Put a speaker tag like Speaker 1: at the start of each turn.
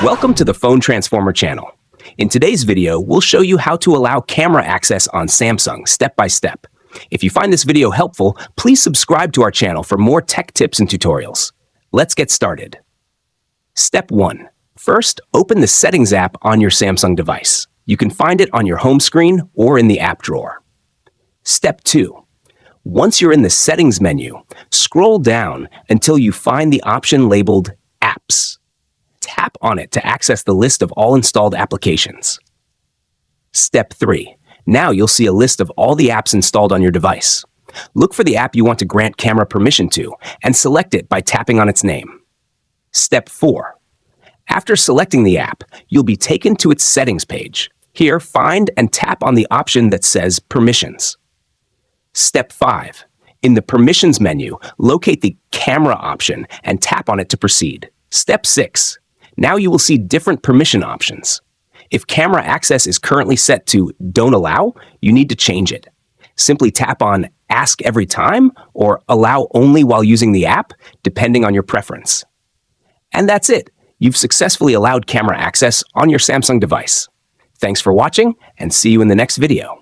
Speaker 1: Welcome to the Phone Transformer channel. In today's video, we'll show you how to allow camera access on Samsung step by step. If you find this video helpful, please subscribe to our channel for more tech tips and tutorials. Let's get started. Step 1. First, open the Settings app on your Samsung device. You can find it on your home screen or in the app drawer. Step 2. Once you're in the Settings menu, scroll down until you find the option labeled Apps. Tap on it to access the list of all installed applications. Step 3. Now you'll see a list of all the apps installed on your device. Look for the app you want to grant camera permission to and select it by tapping on its name. Step 4. After selecting the app, you'll be taken to its settings page. Here, find and tap on the option that says Permissions. Step 5. In the Permissions menu, locate the Camera option and tap on it to proceed. Step 6. Now you will see different permission options. If camera access is currently set to Don't Allow, you need to change it. Simply tap on Ask Every Time or Allow Only while using the app, depending on your preference. And that's it. You've successfully allowed camera access on your Samsung device. Thanks for watching, and see you in the next video.